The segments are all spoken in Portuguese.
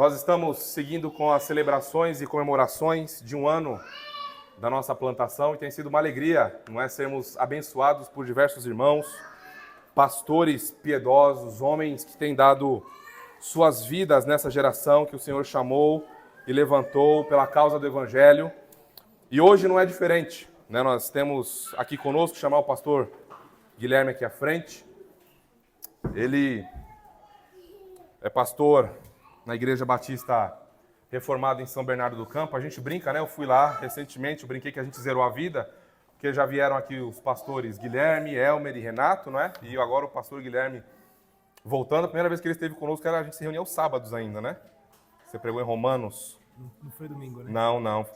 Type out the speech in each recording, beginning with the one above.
Nós estamos seguindo com as celebrações e comemorações de um ano da nossa plantação e tem sido uma alegria, não é, sermos abençoados por diversos irmãos, pastores piedosos, homens que têm dado suas vidas nessa geração que o Senhor chamou e levantou pela causa do Evangelho. E hoje não é diferente, né? Nós temos aqui conosco, chamar o pastor Guilherme aqui à frente. Ele é pastor na Igreja Batista Reformada em São Bernardo do Campo. A gente brinca, né? Eu fui lá recentemente, eu brinquei que a gente zerou a vida, porque já vieram aqui os pastores Guilherme, Elmer e Renato, não é? E agora o pastor Guilherme voltando. A primeira vez que ele esteve conosco, a gente se reunia aos sábados ainda, né? Você pregou em Romanos. Não foi domingo, né? Não.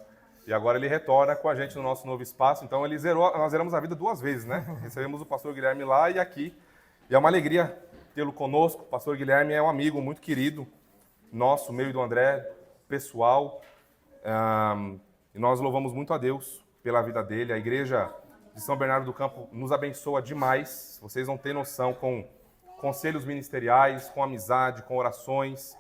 E agora ele retorna com a gente no nosso novo espaço. Então ele nós zeramos a vida 2 vezes, né? Recebemos o pastor Guilherme lá e aqui. E é uma alegria tê-lo conosco. O pastor Guilherme é um amigo muito querido nosso, meu e do André, pessoal. E nós louvamos muito a Deus pela vida dele. A igreja de São Bernardo do Campo nos abençoa demais. Vocês não têm noção, com conselhos ministeriais, com amizade, com orações,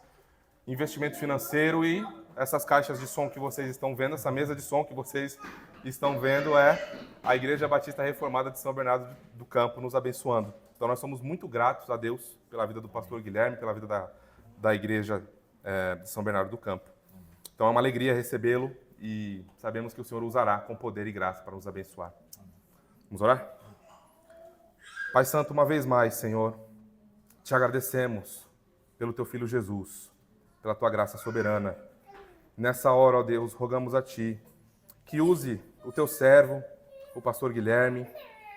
investimento financeiro e essas caixas de som que vocês estão vendo, essa mesa de som que vocês estão vendo é a Igreja Batista Reformada de São Bernardo do Campo nos abençoando. Então nós somos muito gratos a Deus pela vida do pastor Guilherme, pela vida da Igreja de São Bernardo do Campo. Então é uma alegria recebê-lo e sabemos que o Senhor usará com poder e graça para nos abençoar. Vamos orar? Pai Santo, uma vez mais, Senhor, te agradecemos pelo Teu Filho Jesus, pela Tua graça soberana. Nessa hora, ó Deus, rogamos a Ti que use o Teu servo, o pastor Guilherme,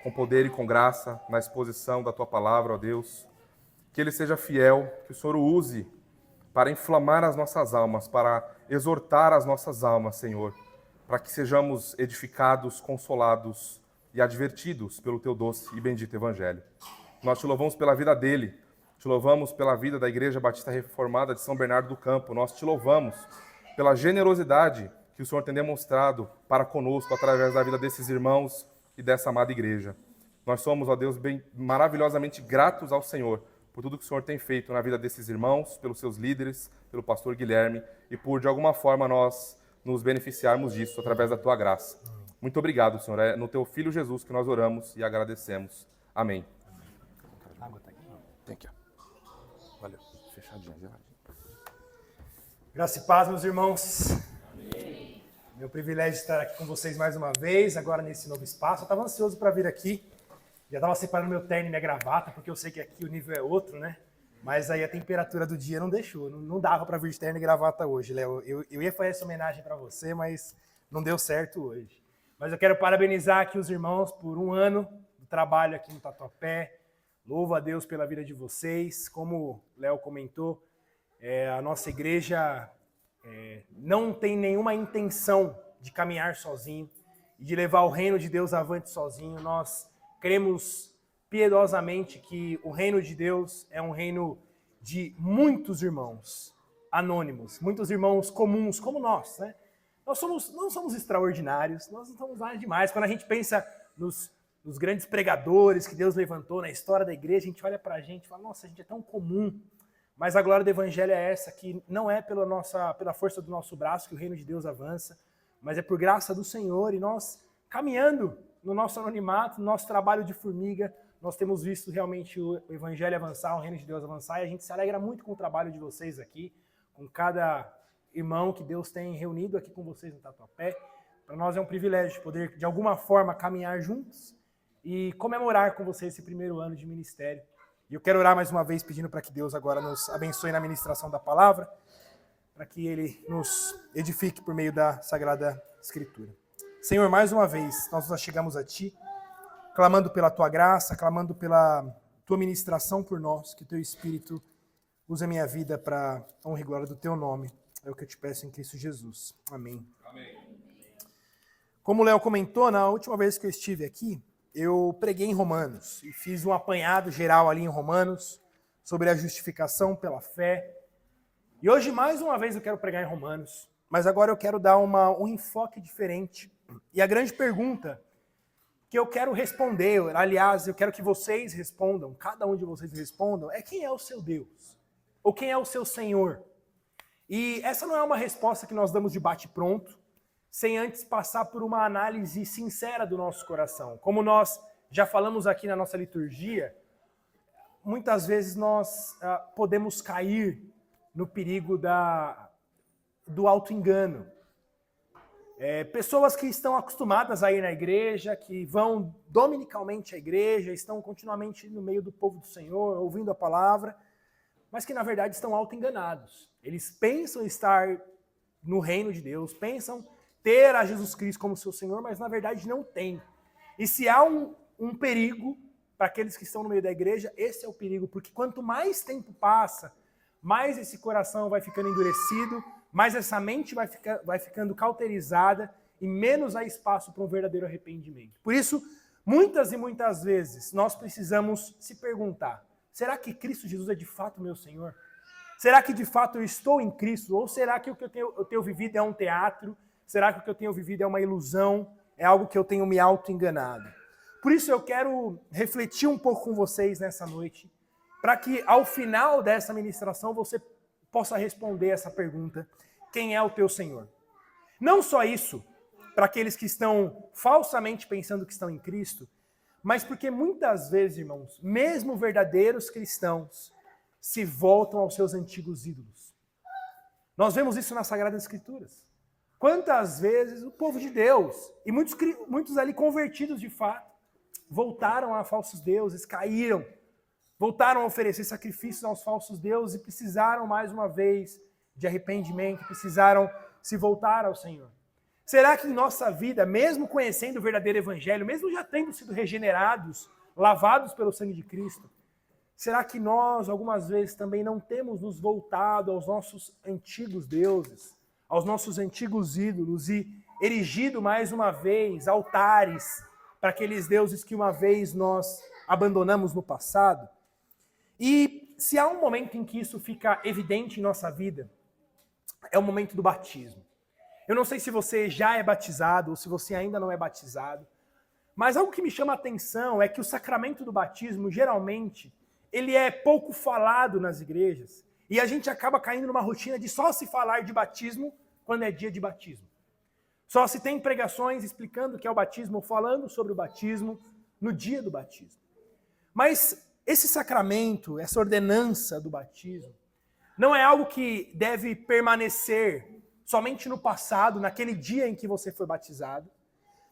com poder e com graça na exposição da Tua palavra, ó Deus. Que ele seja fiel, que o Senhor o use para inflamar as nossas almas, para exortar as nossas almas, Senhor, para que sejamos edificados, consolados e advertidos pelo Teu doce e bendito Evangelho. Nós Te louvamos pela vida dele, Te louvamos pela vida da Igreja Batista Reformada de São Bernardo do Campo. Nós Te louvamos pela generosidade que o Senhor tem demonstrado para conosco através da vida desses irmãos e dessa amada igreja. Nós somos, ó Deus, maravilhosamente gratos ao Senhor por tudo que o Senhor tem feito na vida desses irmãos, pelos seus líderes, pelo pastor Guilherme e por, de alguma forma, nós nos beneficiarmos disso através da Tua graça. Muito obrigado, Senhor. É no Teu Filho Jesus que nós oramos e agradecemos. Amém. A água tá aqui? Tem aqui, ó. Valeu. Fechadinho, geladinho. Graça e paz, meus irmãos. Amém. Meu privilégio de estar aqui com vocês mais uma vez, agora nesse novo espaço. Eu estava ansioso para vir aqui. Já estava separando meu terno e minha gravata, porque eu sei que aqui o nível é outro, né? Mas aí a temperatura do dia não deixou. Não dava para vir de terno e gravata hoje, Léo. Eu ia fazer essa homenagem para você, mas não deu certo hoje. Mas eu quero parabenizar aqui os irmãos por um ano do trabalho aqui no Tatuapé. Louvo a Deus pela vida de vocês. Como o Léo comentou, a nossa igreja não tem nenhuma intenção de caminhar sozinho e de levar o reino de Deus avante sozinho. Nós cremos piedosamente que o reino de Deus é um reino de muitos irmãos anônimos, muitos irmãos comuns como nós, né? Nós não somos extraordinários, nós não somos nada demais. Quando a gente pensa nos grandes pregadores que Deus levantou na história da igreja, a gente olha pra gente e fala, nossa, a gente é tão comum. Mas a glória do Evangelho é essa, que não é pela força do nosso braço que o reino de Deus avança, mas é por graça do Senhor. E nós, caminhando no nosso anonimato, no nosso trabalho de formiga, nós temos visto realmente o Evangelho avançar, o reino de Deus avançar, e a gente se alegra muito com o trabalho de vocês aqui, com cada irmão que Deus tem reunido aqui com vocês no Tatuapé. Para nós é um privilégio poder, de alguma forma, caminhar juntos e comemorar com vocês esse primeiro ano de ministério. E eu quero orar mais uma vez pedindo para que Deus agora nos abençoe na ministração da palavra, para que Ele nos edifique por meio da Sagrada Escritura. Senhor, mais uma vez, nós nos chegamos a Ti, clamando pela Tua graça, clamando pela Tua ministração por nós, que Teu Espírito use a minha vida para a honra e glória do Teu nome. É o que eu te peço em Cristo Jesus. Amém. Amém. Como o Léo comentou, na última vez que eu estive aqui, eu preguei em Romanos e fiz um apanhado geral ali em Romanos sobre a justificação pela fé. E hoje, mais uma vez, eu quero pregar em Romanos, mas agora eu quero dar um enfoque diferente. E a grande pergunta que eu quero responder, aliás, eu quero que vocês respondam, cada um de vocês respondam, é quem é o seu Deus? Ou quem é o seu Senhor? E essa não é uma resposta que nós damos de bate-pronto, sem antes passar por uma análise sincera do nosso coração. Como nós já falamos aqui na nossa liturgia, muitas vezes nós podemos cair no perigo do auto-engano. Pessoas que estão acostumadas a ir na igreja, que vão dominicalmente à igreja, estão continuamente no meio do povo do Senhor, ouvindo a palavra, mas que na verdade estão auto-enganados. Eles pensam estar no reino de Deus, pensam ter a Jesus Cristo como seu Senhor, mas na verdade não tem. E se há um perigo para aqueles que estão no meio da igreja, esse é o perigo, porque quanto mais tempo passa, mais esse coração vai ficando endurecido, mais essa mente vai ficando cauterizada e menos há espaço para um verdadeiro arrependimento. Por isso, muitas e muitas vezes, nós precisamos se perguntar, será que Cristo Jesus é de fato meu Senhor? Será que de fato eu estou em Cristo? Ou será que o que eu tenho vivido é um teatro? Será que o que eu tenho vivido é uma ilusão? É algo que eu tenho me auto-enganado? Por isso eu quero refletir um pouco com vocês nessa noite, para que ao final dessa ministração você possa responder essa pergunta: quem é o teu Senhor? Não só isso, para aqueles que estão falsamente pensando que estão em Cristo, mas porque muitas vezes, irmãos, mesmo verdadeiros cristãos se voltam aos seus antigos ídolos. Nós vemos isso nas Sagradas Escrituras. Quantas vezes o povo de Deus, e muitos ali convertidos de fato, voltaram a falsos deuses, caíram, voltaram a oferecer sacrifícios aos falsos deuses e precisaram mais uma vez de arrependimento, precisaram se voltar ao Senhor. Será que em nossa vida, mesmo conhecendo o verdadeiro evangelho, mesmo já tendo sido regenerados, lavados pelo sangue de Cristo, será que nós, algumas vezes, também não temos nos voltado aos nossos antigos deuses, aos nossos antigos ídolos e erigido mais uma vez altares para aqueles deuses que uma vez nós abandonamos no passado? E se há um momento em que isso fica evidente em nossa vida, é o momento do batismo. Eu não sei se você já é batizado ou se você ainda não é batizado, mas algo que me chama a atenção é que o sacramento do batismo, geralmente, ele é pouco falado nas igrejas e a gente acaba caindo numa rotina de só se falar de batismo quando é dia de batismo. Só se tem pregações explicando o que é o batismo, falando sobre o batismo no dia do batismo. Mas esse sacramento, essa ordenança do batismo, não é algo que deve permanecer somente no passado, naquele dia em que você foi batizado.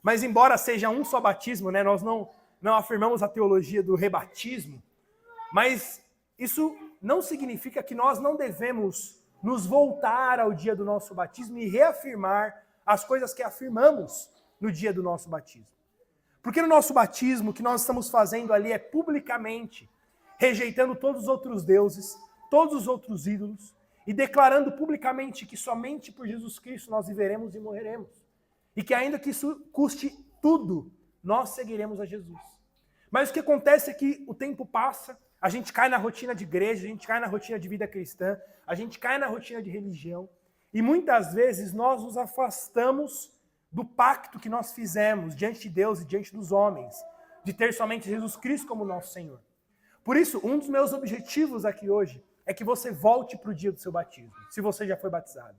Mas embora seja um só batismo, né, nós não afirmamos a teologia do rebatismo, mas isso não significa que nós não devemos nos voltar ao dia do nosso batismo e reafirmar as coisas que afirmamos no dia do nosso batismo. Porque no nosso batismo, o que nós estamos fazendo ali é publicamente rejeitando todos os outros deuses, todos os outros ídolos, e declarando publicamente que somente por Jesus Cristo nós viveremos e morreremos. E que ainda que isso custe tudo, nós seguiremos a Jesus. Mas o que acontece é que o tempo passa, a gente cai na rotina de igreja, a gente cai na rotina de vida cristã, a gente cai na rotina de religião, e muitas vezes nós nos afastamos do pacto que nós fizemos diante de Deus e diante dos homens, de ter somente Jesus Cristo como nosso Senhor. Por isso, um dos meus objetivos aqui hoje é que você volte para o dia do seu batismo, se você já foi batizado.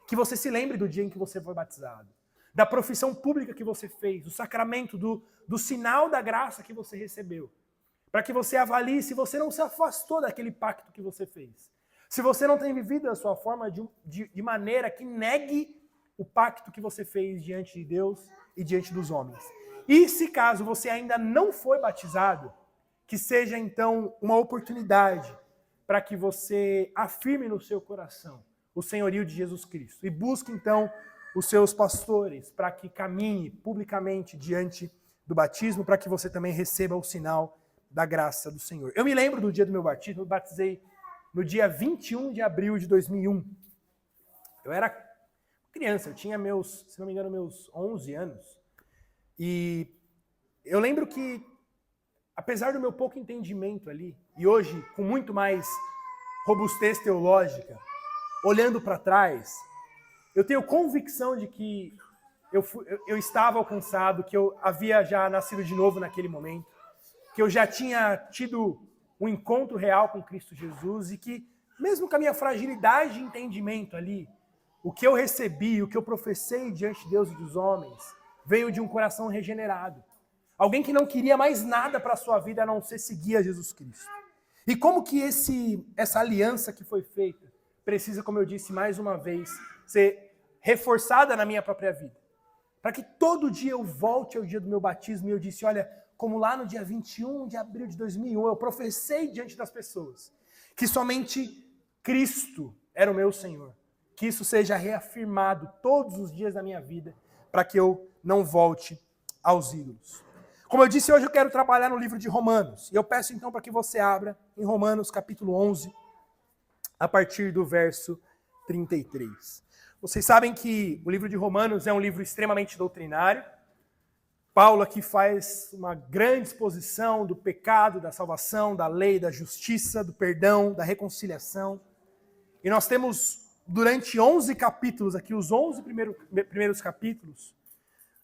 Que você se lembre do dia em que você foi batizado, da profissão pública que você fez, do sacramento, do sinal da graça que você recebeu, para que você avalie se você não se afastou daquele pacto que você fez. Se você não tem vivido a sua forma de maneira que negue o pacto que você fez diante de Deus e diante dos homens. E se caso você ainda não foi batizado, que seja então uma oportunidade para que você afirme no seu coração o senhorio de Jesus Cristo e busque então os seus pastores para que caminhe publicamente diante do batismo, para que você também receba o sinal da graça do Senhor. Eu me lembro do dia do meu batismo, eu batizei no dia 21 de abril de 2001. Eu era criança, eu tinha se não me engano, meus 11 anos. E eu lembro que, apesar do meu pouco entendimento ali, e hoje com muito mais robustez teológica, olhando para trás, eu tenho convicção de que eu estava alcançado, que eu havia já nascido de novo naquele momento, que eu já tinha tido um encontro real com Cristo Jesus e que mesmo com a minha fragilidade de entendimento ali, o que eu recebi, o que eu professei diante de Deus e dos homens, veio de um coração regenerado. Alguém que não queria mais nada para a sua vida a não ser seguir a Jesus Cristo. E como que essa aliança que foi feita precisa, como eu disse mais uma vez, ser reforçada na minha própria vida. Para que todo dia eu volte ao dia do meu batismo e eu disse, olha, como lá no dia 21 de abril de 2001 eu professei diante das pessoas que somente Cristo era o meu Senhor. Que isso seja reafirmado todos os dias da minha vida para que eu não volte aos ídolos. Como eu disse, hoje eu quero trabalhar no livro de Romanos. E eu peço então para que você abra em Romanos capítulo 11, a partir do verso 33. Vocês sabem que o livro de Romanos é um livro extremamente doutrinário. Paulo aqui faz uma grande exposição do pecado, da salvação, da lei, da justiça, do perdão, da reconciliação. E nós temos, durante 11 capítulos aqui, os 11 primeiros capítulos,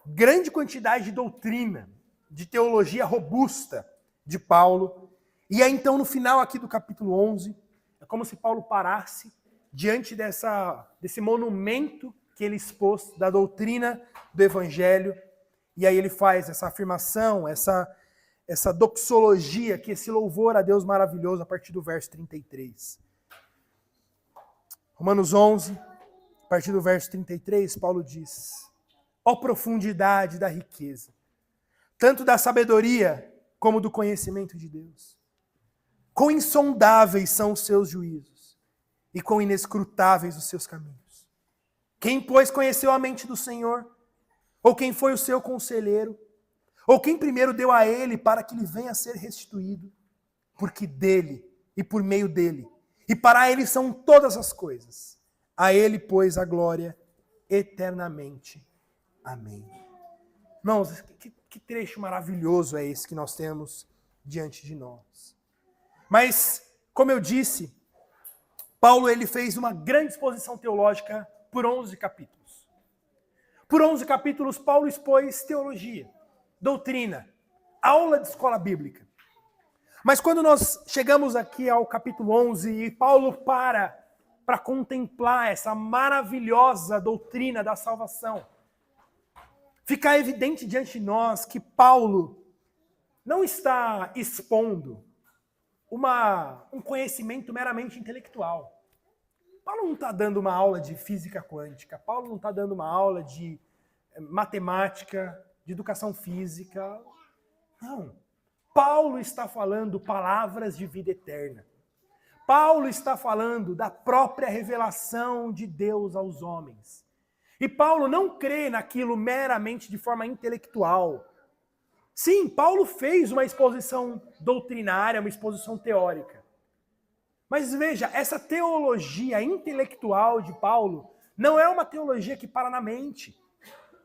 grande quantidade de doutrina, de teologia robusta de Paulo. E aí então, no final aqui do capítulo 11, é como se Paulo parasse diante desse monumento que ele expôs da doutrina do Evangelho. E aí ele faz essa afirmação, essa doxologia, que esse louvor a Deus maravilhoso a partir do verso 33. Romanos 11, a partir do verso 33, Paulo diz: ó profundidade da riqueza, tanto da sabedoria como do conhecimento de Deus. Quão insondáveis são os seus juízos e quão inescrutáveis os seus caminhos. Quem, pois, conheceu a mente do Senhor? Ou quem foi o seu conselheiro? Ou quem primeiro deu a ele para que lhe venha a ser restituído? Porque dele e por meio dele e para ele são todas as coisas. A ele, pois, a glória eternamente. Amém. Irmãos, que trecho maravilhoso é esse que nós temos diante de nós. Mas, como eu disse, Paulo ele fez uma grande exposição teológica por 11 capítulos. Por 11 capítulos, Paulo expôs teologia, doutrina, aula de escola bíblica. Mas quando nós chegamos aqui ao capítulo 11 e Paulo para contemplar essa maravilhosa doutrina da salvação, fica evidente diante de nós que Paulo não está expondo um conhecimento meramente intelectual. Paulo não está dando uma aula de física quântica, Paulo não está dando uma aula de matemática, de educação física. Não. Paulo está falando palavras de vida eterna. Paulo está falando da própria revelação de Deus aos homens. E Paulo não crê naquilo meramente de forma intelectual. Sim, Paulo fez uma exposição doutrinária, uma exposição teórica. Mas veja, essa teologia intelectual de Paulo não é uma teologia que para na mente,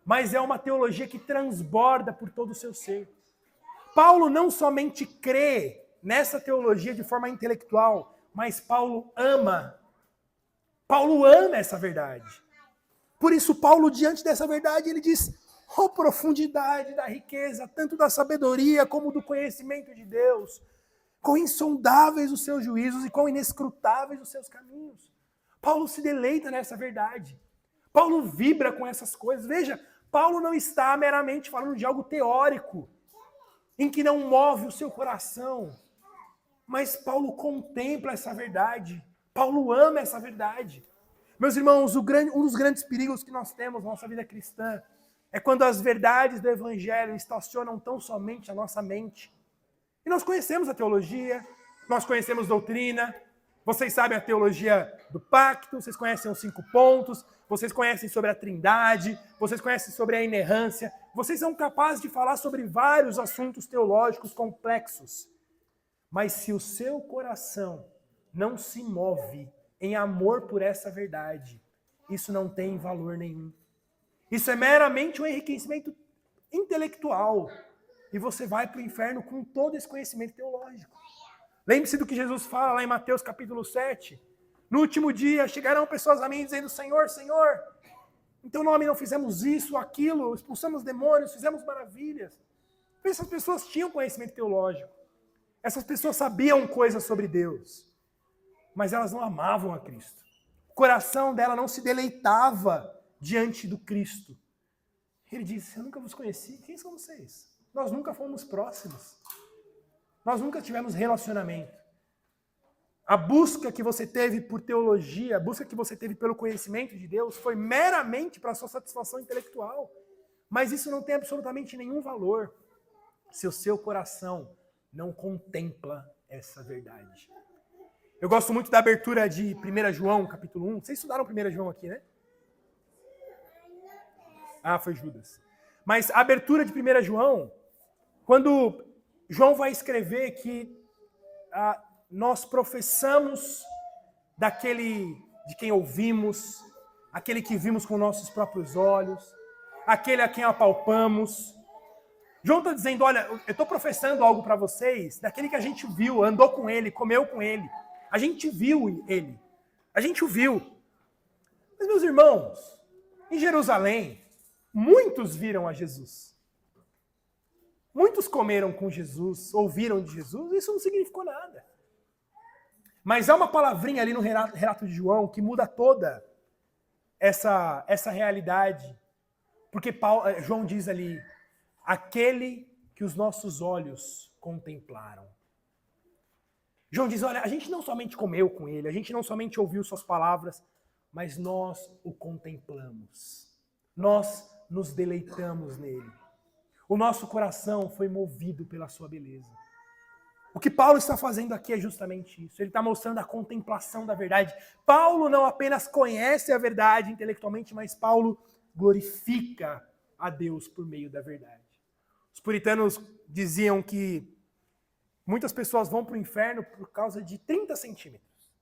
mas é uma teologia que transborda por todo o seu ser. Paulo não somente crê nessa teologia de forma intelectual, mas Paulo ama essa verdade. Por isso, Paulo, diante dessa verdade, ele diz: ó profundidade da riqueza, tanto da sabedoria como do conhecimento de Deus, quão insondáveis os seus juízos e quão inescrutáveis os seus caminhos. Paulo se deleita nessa verdade. Paulo vibra com essas coisas. Veja, Paulo não está meramente falando de algo teórico, em que não move o seu coração. Mas Paulo contempla essa verdade. Paulo ama essa verdade. Meus irmãos, um dos grandes perigos que nós temos na nossa vida cristã é quando as verdades do Evangelho estacionam tão somente a nossa mente. E nós conhecemos a teologia, nós conhecemos doutrina, vocês sabem a teologia do pacto, vocês conhecem os 5 pontos, vocês conhecem sobre a trindade, vocês conhecem sobre a inerrância, vocês são capazes de falar sobre vários assuntos teológicos complexos. Mas se o seu coração não se move em amor por essa verdade, isso não tem valor nenhum. Isso é meramente um enriquecimento intelectual. E você vai para o inferno com todo esse conhecimento teológico. Lembre-se do que Jesus fala lá em Mateus capítulo 7. No último dia chegarão pessoas a mim dizendo: Senhor, Senhor, em teu nome não fizemos isso, aquilo, expulsamos demônios, fizemos maravilhas. Essas pessoas tinham conhecimento teológico. Essas pessoas sabiam coisas sobre Deus. mas elas não amavam a Cristo. O coração dela não se deleitava diante do Cristo. Ele disse, eu nunca vos conheci, quem são vocês? Nós nunca fomos próximos. Nós nunca tivemos relacionamento. A busca que você teve por teologia, a busca que você teve pelo conhecimento de Deus foi meramente para a sua satisfação intelectual. Mas isso não tem absolutamente nenhum valor se o seu coração não contempla essa verdade. Eu gosto muito da abertura de 1 João, capítulo 1. Vocês estudaram 1 João aqui, né? Ah, foi Judas. Mas a abertura de 1 João, quando João vai escrever que nós professamos daquele de quem ouvimos, aquele que vimos com nossos próprios olhos, aquele a quem apalpamos. João está dizendo, olha, eu estou professando algo para vocês, daquele que a gente viu, andou com ele, comeu com ele. A gente viu ele. A gente o viu. Mas, meus irmãos, em Jerusalém, muitos viram a Jesus. Muitos comeram com Jesus, ouviram de Jesus, isso não significou nada. Mas há uma palavrinha ali no relato de João que muda toda essa realidade. Porque João diz ali, aquele que os nossos olhos contemplaram. João diz, olha, a gente não somente comeu com ele, a gente não somente ouviu suas palavras, mas nós o contemplamos. Nós nos deleitamos nele. O nosso coração foi movido pela sua beleza. O que Paulo está fazendo aqui é justamente isso. Ele está mostrando a contemplação da verdade. Paulo não apenas conhece a verdade intelectualmente, mas Paulo glorifica a Deus por meio da verdade. Os puritanos diziam que muitas pessoas vão para o inferno por causa de 30 centímetros,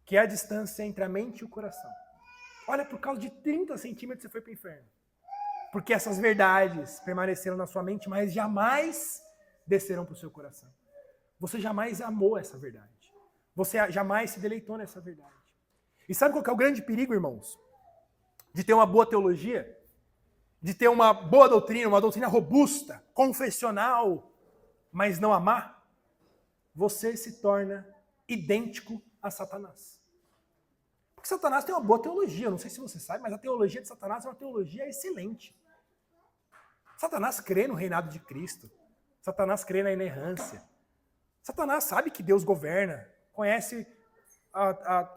que é a distância entre a mente e o coração. Olha, por causa de 30 centímetros você foi para o inferno. Porque essas verdades permaneceram na sua mente, mas jamais descerão para o seu coração. Você jamais amou essa verdade. Você jamais se deleitou nessa verdade. E sabe qual que é o grande perigo, irmãos? De ter uma boa teologia, de ter uma boa doutrina, uma doutrina robusta, confessional, mas não amar, você se torna idêntico a Satanás. Porque Satanás tem uma boa teologia, não sei se você sabe, mas a teologia de Satanás é uma teologia excelente. Satanás crê no reinado de Cristo. Satanás crê na inerrância. Satanás sabe que Deus governa, conhece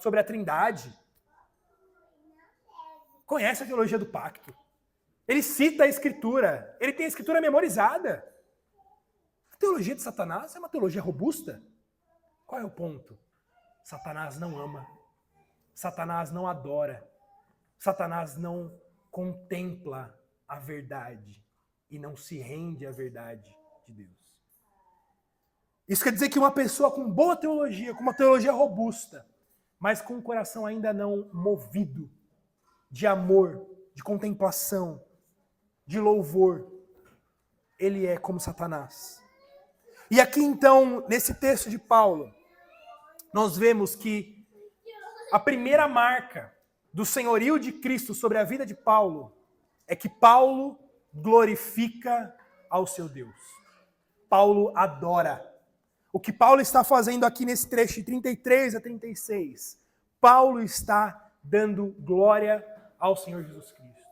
sobre a Trindade, conhece a teologia do pacto. Ele cita a Escritura, ele tem a Escritura memorizada. A teologia de Satanás é uma teologia robusta. Qual é o ponto? Satanás não ama. Satanás não adora. Satanás não contempla a verdade e não se rende à verdade de Deus. Isso quer dizer que uma pessoa com boa teologia, com uma teologia robusta, mas com um coração ainda não movido de amor, de contemplação, de louvor, ele é como Satanás. E aqui então, nesse texto de Paulo, nós vemos que a primeira marca do senhorio de Cristo sobre a vida de Paulo é que Paulo glorifica ao seu Deus. Paulo adora. O que Paulo está fazendo aqui nesse trecho de 33 a 36, Paulo está dando glória ao Senhor Jesus Cristo.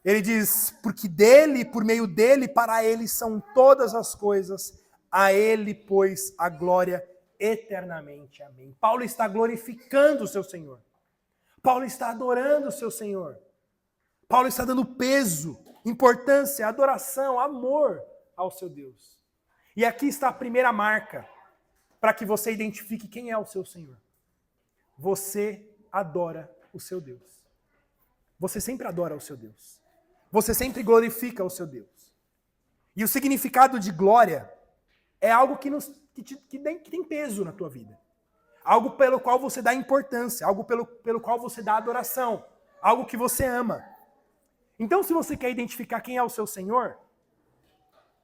Ele diz, porque dele, por meio dele, para ele são todas as coisas, a ele, pois, a glória eternamente. Amém. Paulo está glorificando o seu Senhor. Paulo está adorando o seu Senhor. Paulo está dando peso, importância, adoração, amor ao seu Deus. E aqui está a primeira marca para que você identifique quem é o seu Senhor. Você adora o seu Deus. Você sempre adora o seu Deus. Você sempre glorifica o seu Deus. E o significado de glória é algo que tem peso na tua vida. Algo pelo qual você dá importância, algo pelo qual você dá adoração, algo que você ama. Então, se você quer identificar quem é o seu Senhor,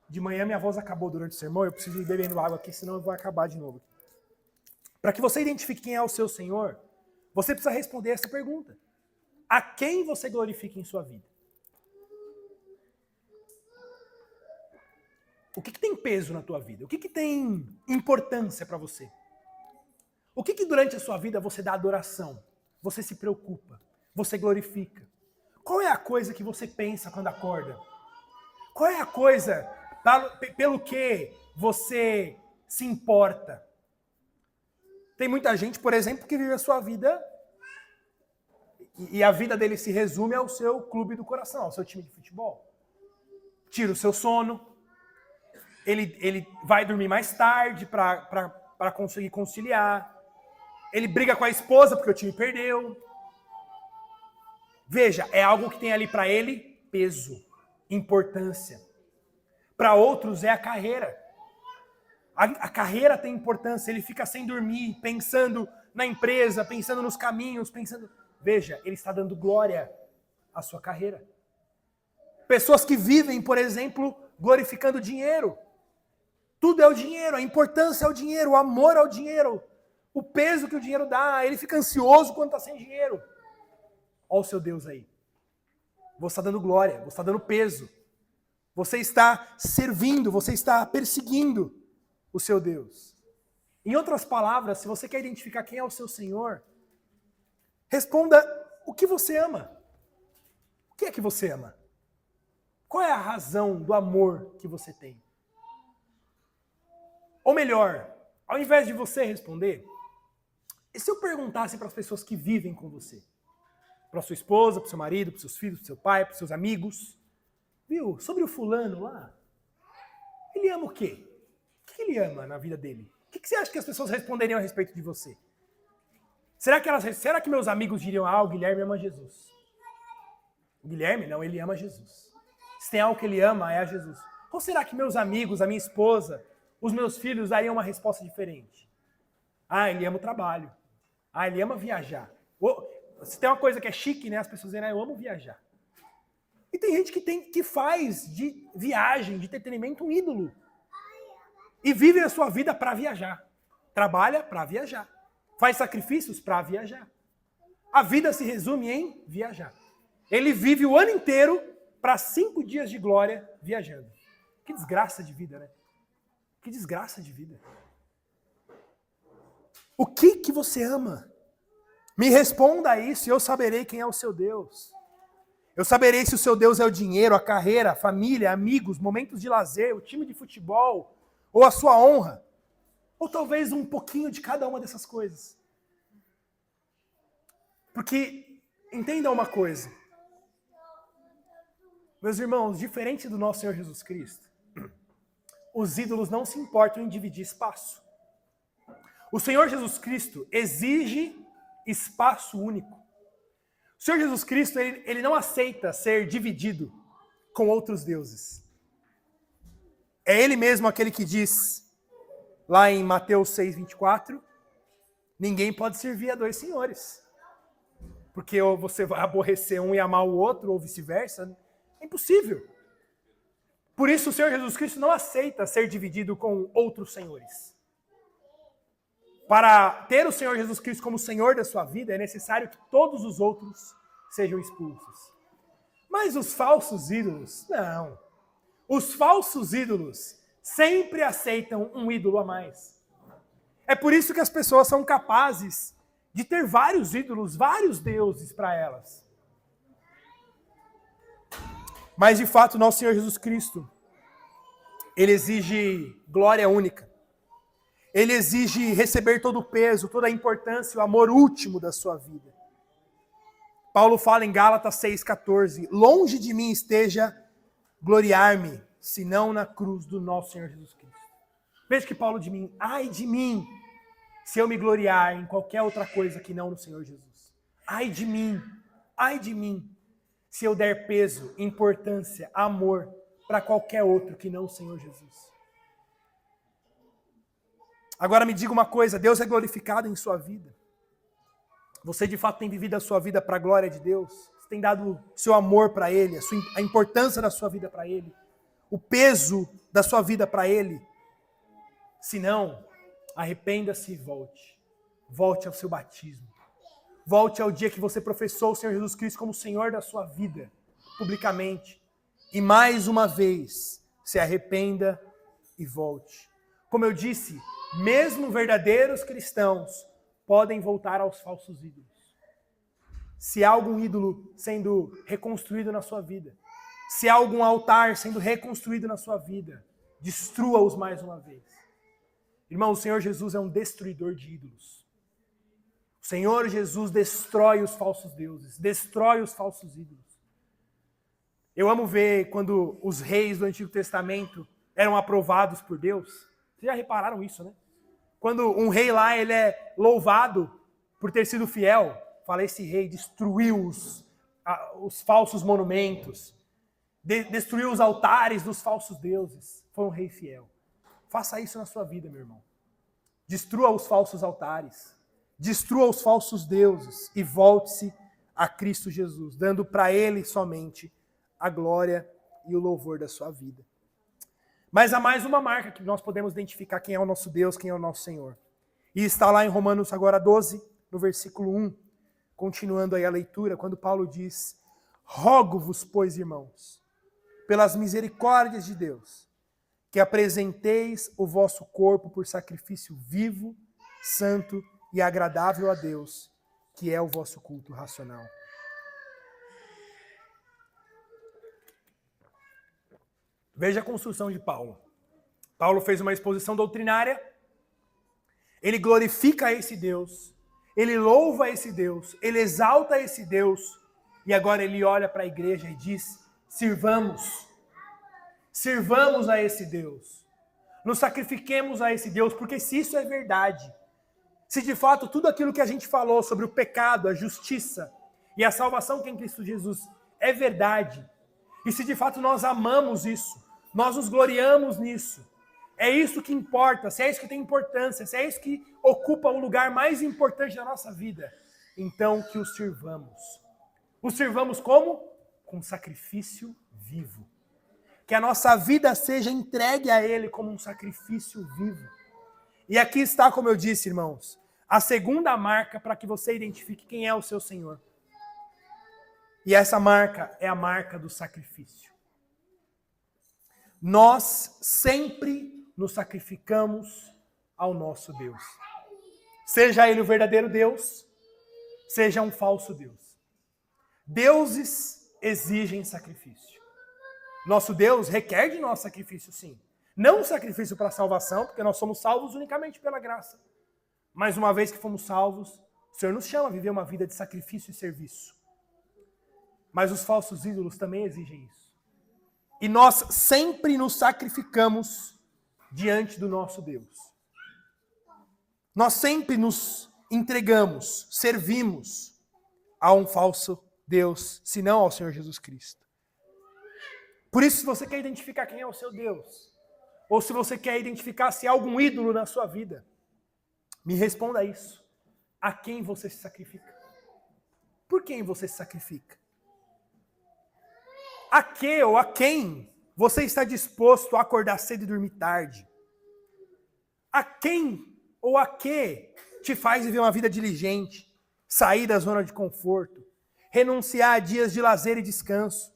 de manhã minha voz acabou durante o sermão, eu preciso ir bebendo água aqui, senão eu vou acabar de novo. Para que você identifique quem é o seu Senhor, você precisa responder essa pergunta. A quem você glorifica em sua vida? O que tem peso na tua vida? O que tem importância para você? O que durante a sua vida você dá adoração? Você se preocupa? Você glorifica? Qual é a coisa que você pensa quando acorda? Qual é a coisa pelo que você se importa? Tem muita gente, por exemplo, que vive a sua vida e a vida dele se resume ao seu clube do coração, ao seu time de futebol. Tira o seu sono, ele vai dormir mais tarde para conseguir conciliar, ele briga com a esposa porque o time perdeu. Veja, é algo que tem ali para ele peso, importância. Para outros é a carreira. A carreira tem importância, ele fica sem dormir, pensando na empresa, pensando nos caminhos, pensando... Veja, ele está dando glória à sua carreira. Pessoas que vivem, por exemplo, glorificando o dinheiro. Tudo é o dinheiro, a importância é o dinheiro, o amor é o dinheiro, o peso que o dinheiro dá, ele fica ansioso quando está sem dinheiro. Olha o seu Deus aí. Você está dando glória, você está dando peso. Você está servindo, você está perseguindo o seu Deus. Em outras palavras, se você quer identificar quem é o seu Senhor, responda o que você ama. O que é que você ama? Qual é a razão do amor que você tem? Ou melhor, ao invés de você responder, e se eu perguntasse para as pessoas que vivem com você? Para sua esposa, para o seu marido, para os seus filhos, para o seu pai, para os seus amigos. Viu? Sobre o fulano lá, ele ama o quê? O que ele ama na vida dele? O que você acha que as pessoas responderiam a respeito de você? Será que meus amigos diriam, o Guilherme ama Jesus? O Guilherme, não, ele ama Jesus. Se tem algo que ele ama, é a Jesus. Ou será que meus amigos, a minha esposa, os meus filhos dariam uma resposta diferente? Ele ama o trabalho. Ele ama viajar. Se tem uma coisa que é chique, né? As pessoas dizem, eu amo viajar. E tem gente que faz de viagem, de entretenimento, um ídolo. E vive a sua vida para viajar. Trabalha para viajar. Faz sacrifícios para viajar. A vida se resume em viajar. Ele vive o ano inteiro para 5 dias de glória viajando. Que desgraça de vida, né? Que desgraça de vida. O que você ama? Me responda isso e eu saberei quem é o seu Deus. Eu saberei se o seu Deus é o dinheiro, a carreira, a família, amigos, momentos de lazer, o time de futebol, ou a sua honra. Ou talvez um pouquinho de cada uma dessas coisas. Porque, entenda uma coisa. Meus irmãos, diferente do nosso Senhor Jesus Cristo, os ídolos não se importam em dividir espaço. O Senhor Jesus Cristo exige espaço único. O Senhor Jesus Cristo, ele não aceita ser dividido com outros deuses. É Ele mesmo aquele que diz, lá em Mateus 6:24, ninguém pode servir a 2 senhores. Porque ou você vai aborrecer um e amar o outro, ou vice-versa. É impossível. Por isso o Senhor Jesus Cristo não aceita ser dividido com outros senhores. Para ter o Senhor Jesus Cristo como Senhor da sua vida, é necessário que todos os outros sejam expulsos. Mas os falsos ídolos, não. Os falsos ídolos sempre aceitam um ídolo a mais. É por isso que as pessoas são capazes de ter vários ídolos, vários deuses para elas. Mas, de fato, nosso Senhor Jesus Cristo, Ele exige glória única. Ele exige receber todo o peso, toda a importância, o amor último da sua vida. Paulo fala em Gálatas 6,14, longe de mim esteja gloriar-me, senão na cruz do nosso Senhor Jesus Cristo. Veja que Paulo de mim, ai de mim, se eu me gloriar em qualquer outra coisa que não no Senhor Jesus. Ai de mim, se eu der peso, importância, amor para qualquer outro que não o Senhor Jesus. Agora me diga uma coisa, Deus é glorificado em sua vida? Você de fato tem vivido a sua vida para a glória de Deus? Você tem dado seu amor para Ele, a importância da sua vida para Ele? O peso da sua vida para Ele? Se não, arrependa-se e volte. Volte ao seu batismo. Volte ao dia que você professou o Senhor Jesus Cristo como Senhor da sua vida, publicamente. E mais uma vez, se arrependa e volte. Como eu disse, mesmo verdadeiros cristãos podem voltar aos falsos ídolos. Se há algum ídolo sendo reconstruído na sua vida, se há algum altar sendo reconstruído na sua vida, destrua-os mais uma vez. Irmão, o Senhor Jesus é um destruidor de ídolos. O Senhor Jesus destrói os falsos deuses, destrói os falsos ídolos. Eu amo ver quando os reis do Antigo Testamento eram aprovados por Deus. Vocês já repararam isso, né? Quando um rei lá, ele é louvado por ter sido fiel, fala, esse rei destruiu os falsos monumentos, destruiu os altares dos falsos deuses. Foi um rei fiel. Faça isso na sua vida, meu irmão. Destrua os falsos altares, destrua os falsos deuses e volte-se a Cristo Jesus, dando para Ele somente a glória e o louvor da sua vida. Mas há mais uma marca que nós podemos identificar quem é o nosso Deus, quem é o nosso Senhor. E está lá em Romanos agora 12, no versículo 1, continuando aí a leitura, quando Paulo diz: rogo-vos, pois, irmãos, pelas misericórdias de Deus, que apresenteis o vosso corpo por sacrifício vivo, santo e agradável a Deus, que é o vosso culto racional. Veja a construção de Paulo. Paulo fez uma exposição doutrinária, ele glorifica esse Deus, ele louva esse Deus, ele exalta esse Deus, e agora ele olha para a igreja e diz: sirvamos a esse Deus, nos sacrifiquemos a esse Deus, porque se isso é verdade, se de fato tudo aquilo que a gente falou sobre o pecado, a justiça e a salvação que é em Cristo Jesus é verdade, e se de fato nós amamos isso, nós nos gloriamos nisso, é isso que importa, se é isso que tem importância, se é isso que ocupa o lugar mais importante da nossa vida, então que o sirvamos. O sirvamos como? Com sacrifício vivo. Que a nossa vida seja entregue a Ele como um sacrifício vivo. E aqui está, como eu disse, irmãos, a segunda marca para que você identifique quem é o seu Senhor. E essa marca é a marca do sacrifício. Nós sempre nos sacrificamos ao nosso Deus. Seja Ele o verdadeiro Deus, seja um falso Deus. Deuses exigem sacrifício. Nosso Deus requer de nós sacrifício, sim. Não um sacrifício para a salvação, porque nós somos salvos unicamente pela graça. Mas uma vez que fomos salvos, o Senhor nos chama a viver uma vida de sacrifício e serviço. Mas os falsos ídolos também exigem isso. E nós sempre nos sacrificamos diante do nosso Deus. Nós sempre nos entregamos, servimos a um falso Deus, senão ao Senhor Jesus Cristo. Por isso, se você quer identificar quem é o seu Deus, ou se você quer identificar se há algum ídolo na sua vida, me responda isso. A quem você se sacrifica? Por quem você se sacrifica? A que ou a quem você está disposto a acordar cedo e dormir tarde? A quem ou a que te faz viver uma vida diligente, sair da zona de conforto, renunciar a dias de lazer e descanso?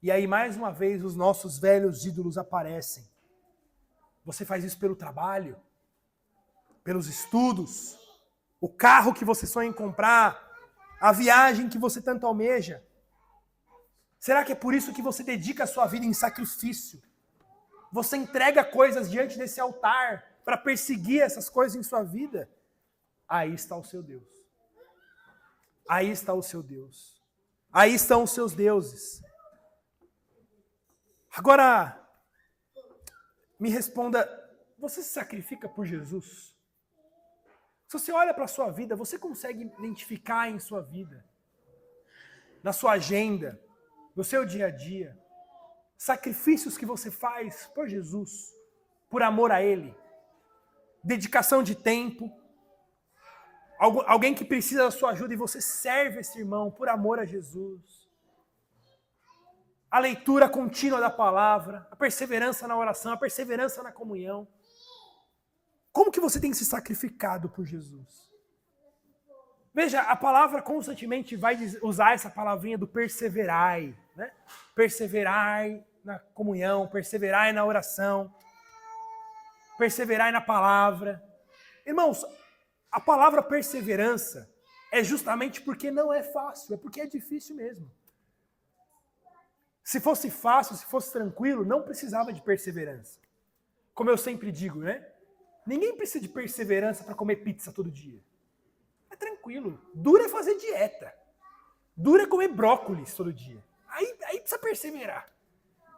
E aí, mais uma vez, os nossos velhos ídolos aparecem. Você faz isso pelo trabalho, pelos estudos, o carro que você sonha em comprar, a viagem que você tanto almeja. Será que é por isso que você dedica a sua vida em sacrifício? Você entrega coisas diante desse altar para perseguir essas coisas em sua vida? Aí está o seu Deus. Aí está o seu Deus. Aí estão os seus deuses. Agora, me responda, você se sacrifica por Jesus? Se você olha para a sua vida, você consegue identificar em sua vida, na sua agenda, no seu dia a dia, sacrifícios que você faz por Jesus, por amor a Ele, dedicação de tempo, alguém que precisa da sua ajuda e você serve esse irmão por amor a Jesus. A leitura contínua da palavra, a perseverança na oração, a perseverança na comunhão. Como que você tem se sacrificado por Jesus? Veja, a palavra constantemente vai usar essa palavrinha do perseverai, né? Perseverai na comunhão, perseverai na oração, perseverai na palavra. Irmãos, A palavra perseverança é justamente porque não é fácil, é porque é difícil mesmo. Se fosse fácil, se fosse tranquilo, não precisava de perseverança. Como eu sempre digo, né? Ninguém precisa de perseverança para comer pizza todo dia. É tranquilo. Dura é fazer dieta. Dura é comer brócolis todo dia. Aí precisa perseverar.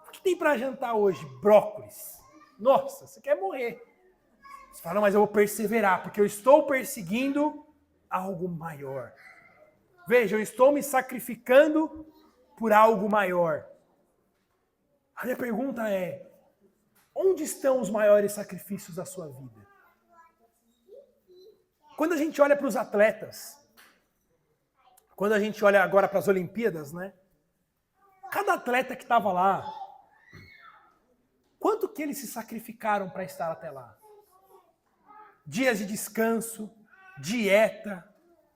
O que tem para jantar hoje? Brócolis. Nossa, você quer morrer. Você fala, não, mas eu vou perseverar, porque eu estou perseguindo algo maior. Veja, eu estou me sacrificando por algo maior. A minha pergunta é, onde estão os maiores sacrifícios da sua vida? Quando a gente olha para os atletas, quando a gente olha agora para as Olimpíadas, né? Cada atleta que estava lá, quanto que eles se sacrificaram para estar até lá? Dias de descanso, dieta,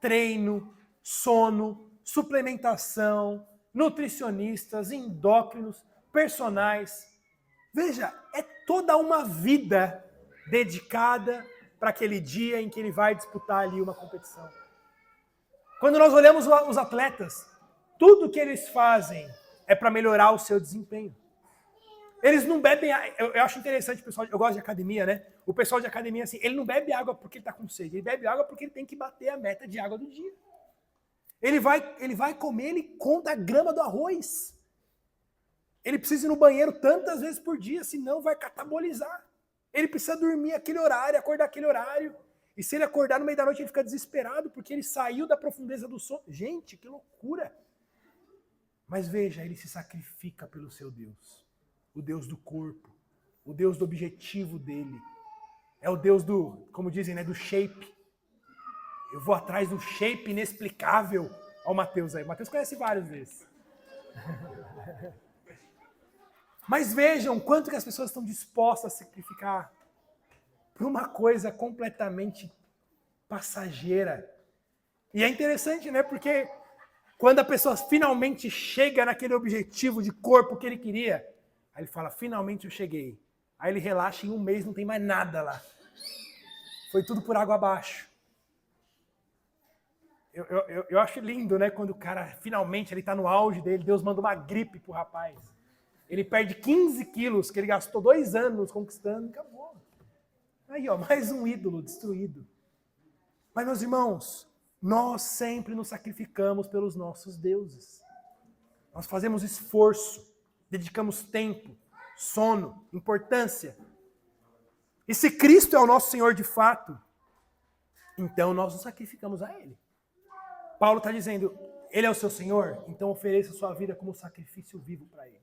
treino, sono, suplementação, nutricionistas, endócrinos, personais. Veja, é toda uma vida dedicada para aquele dia em que ele vai disputar ali uma competição. Quando nós olhamos os atletas, tudo que eles fazem é para melhorar o seu desempenho. Eles não bebem, eu acho interessante, pessoal, eu gosto de academia, né? O pessoal de academia, assim, ele não bebe água porque ele está com sede, ele bebe água porque ele tem que bater a meta de água do dia. Ele vai comer, ele conta a grama do arroz. Ele precisa ir no banheiro tantas vezes por dia, senão vai catabolizar. Ele precisa dormir aquele horário, acordar aquele horário. E se ele acordar no meio da noite, ele fica desesperado porque ele saiu da profundeza do sono. Gente, que loucura! Mas veja, ele se sacrifica pelo seu Deus. O Deus do corpo. O Deus do objetivo dele. É o Deus do, como dizem, né, do shape. Eu vou atrás do shape inexplicável. Olha o Mateus aí. O Mateus conhece vários desses. Mas vejam quanto que as pessoas estão dispostas a sacrificar por uma coisa completamente passageira. E é interessante, né? Porque quando a pessoa finalmente chega naquele objetivo de corpo que ele queria, aí ele fala, finalmente eu cheguei. Aí ele relaxa e em um mês não tem mais nada lá. Foi tudo por água abaixo. Eu acho lindo, né? Quando o cara finalmente ele está no auge dele, Deus manda uma gripe pro rapaz. Ele perde 15 quilos que ele gastou 2 anos conquistando e acabou. Aí, ó, mais um ídolo destruído. Mas, meus irmãos, nós sempre nos sacrificamos pelos nossos deuses. Nós fazemos esforço, dedicamos tempo, sono, importância. E se Cristo é o nosso Senhor de fato, então nós nos sacrificamos a Ele. Paulo está dizendo, Ele é o seu Senhor, então ofereça a sua vida como sacrifício vivo para Ele.